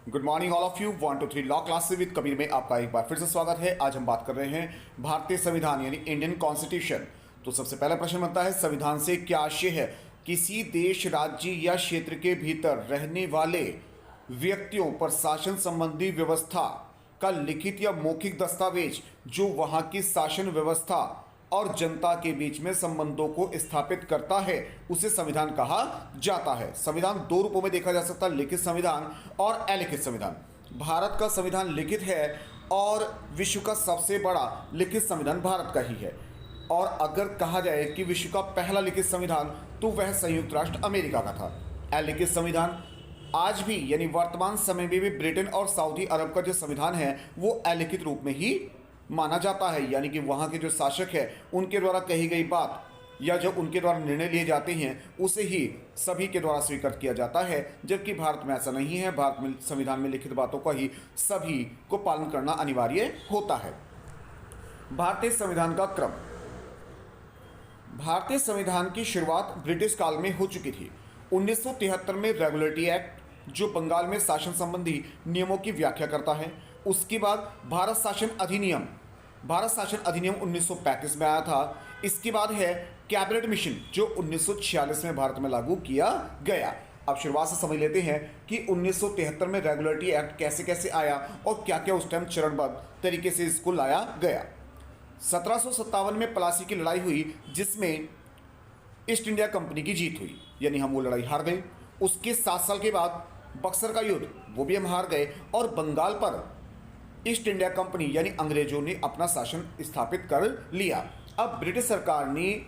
Good morning all of you 1 2 3 law class से with Kabir में आपका एक बार फिर से स्वागत है। आज हम बात कर रहे हैं भारतीय संविधान यानी इंडियन कॉन्स्टिट्यूशन। तो सबसे पहला प्रश्न बनता है, संविधान से क्या आशय है? किसी देश, राज्य या क्षेत्र के भीतर रहने वाले व्यक्तियों पर शासन संबंधी व्यवस्था का लिखित या मौखिक दस्तावेज जो वहां की शासन व्यवस्था और जनता के बीच में संबंधों को स्थापित करता है उसे संविधान कहा जाता है। संविधान दो रूपों में देखा जा सकता है, लिखित संविधान और अलिखित संविधान। भारत का संविधान लिखित है और विश्व का सबसे बड़ा लिखित संविधान भारत का ही है। और अगर कहा जाए कि विश्व का पहला लिखित संविधान तो वह संयुक्त राष्ट्र अमेरिका का था। अलिखित संविधान आज भी यानी वर्तमान समय में भी ब्रिटेन और सऊदी अरब का जो संविधान है वो अलिखित रूप में ही माना जाता है, यानी कि वहाँ के जो शासक है उनके द्वारा कही गई बात या जो उनके द्वारा निर्णय लिए जाते हैं उसे ही सभी के द्वारा स्वीकार किया जाता है। जबकि भारत में ऐसा नहीं है। भारत में संविधान में लिखित बातों का ही सभी को पालन करना अनिवार्य होता है। भारतीय संविधान का क्रम। भारतीय संविधान की शुरुआत ब्रिटिश काल में हो चुकी थी। 1973 में रेगुलेटरी एक्ट जो बंगाल में शासन संबंधी नियमों की व्याख्या करता है। उसके बाद भारत शासन अधिनियम 1935 में आया था। इसके बाद है कैबिनेट मिशन जो 1946 में भारत में लागू किया गया। अब शुरुआत से समझ लेते हैं कि 1973 में रेगुलेटरी एक्ट कैसे कैसे आया और क्या क्या उस टाइम चरणबद्ध तरीके से इसको लाया गया। 1757 में प्लासी की लड़ाई हुई जिसमें ईस्ट इंडिया कंपनी की जीत हुई, यानी हम वो लड़ाई हार गए। उसके 7 साल के बाद बक्सर का युद्ध वो भी हम हार गए और बंगाल पर ईस्ट इंडिया कंपनी यानी अंग्रेजों ने अपना शासन स्थापित कर लिया। अब ब्रिटिश सरकार ने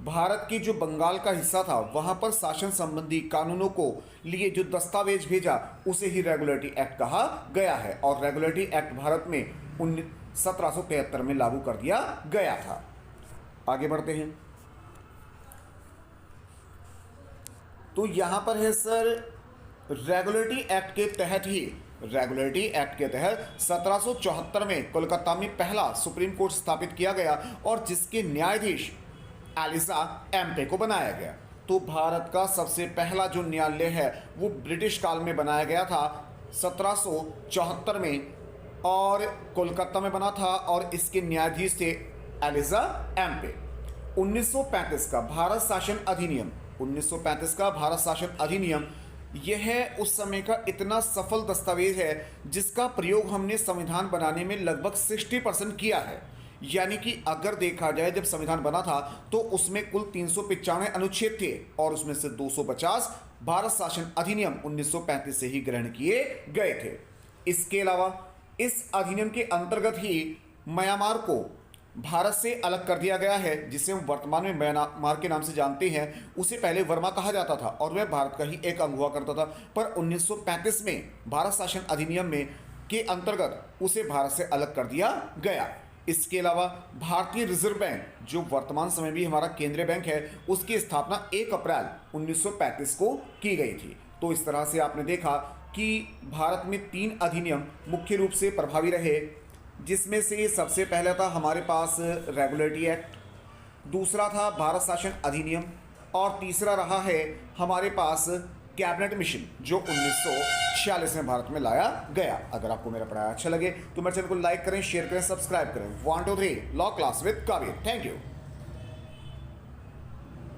भारत की जो बंगाल का हिस्सा था वहां पर शासन संबंधी कानूनों को लिए जो दस्तावेज भेजा उसे ही रेगुलेटरी एक्ट कहा गया है। और रेगुलेटरी एक्ट भारत में 1773 में लागू कर दिया गया था। आगे बढ़ते हैं। तो यहां पर है सर रेगुलेटरी एक्ट के तहत 1774 में कोलकाता में पहला सुप्रीम कोर्ट स्थापित किया गया और जिसके न्यायाधीश एलिजा एम्पे को बनाया गया। तो भारत का सबसे पहला जो न्यायालय है वो ब्रिटिश काल में बनाया गया था 1774 में और कोलकाता में बना था और इसके न्यायाधीश थे एलिजा एम्पे। 1935 का भारत शासन अधिनियम यह उस समय का इतना सफल दस्तावेज है जिसका प्रयोग हमने संविधान बनाने में लगभग 60% किया है। यानी कि अगर देखा जाए जब संविधान बना था तो उसमें कुल 395 अनुच्छेद थे और उसमें से 250 भारत शासन अधिनियम 1935 से ही ग्रहण किए गए थे। इसके अलावा इस अधिनियम के अंतर्गत ही म्यांमार को भारत से अलग कर दिया गया है, जिसे हम वर्तमान में म्यांमार के नाम से जानते हैं। उसे पहले वर्मा कहा जाता था और वह भारत का ही एक अंग हुआ करता था, पर 1935 में भारत शासन अधिनियम में के अंतर्गत उसे भारत से अलग कर दिया गया। इसके अलावा भारतीय रिजर्व बैंक जो वर्तमान समय भी हमारा केंद्रीय बैंक है उसकी स्थापना 1 अप्रैल 1935 को की गई थी। तो इस तरह से आपने देखा कि भारत में 3 अधिनियम मुख्य रूप से प्रभावी रहे, जिसमें से सबसे पहला था हमारे पास रेगुलेटरी एक्ट, दूसरा था भारत शासन अधिनियम और तीसरा रहा है हमारे पास कैबिनेट मिशन जो 1946 में भारत में लाया गया। अगर आपको मेरा पढ़ाया अच्छा लगे तो मेरे चैनल को लाइक करें, शेयर करें, सब्सक्राइब करें। 1 2 3 law class with Kabir. Thank you.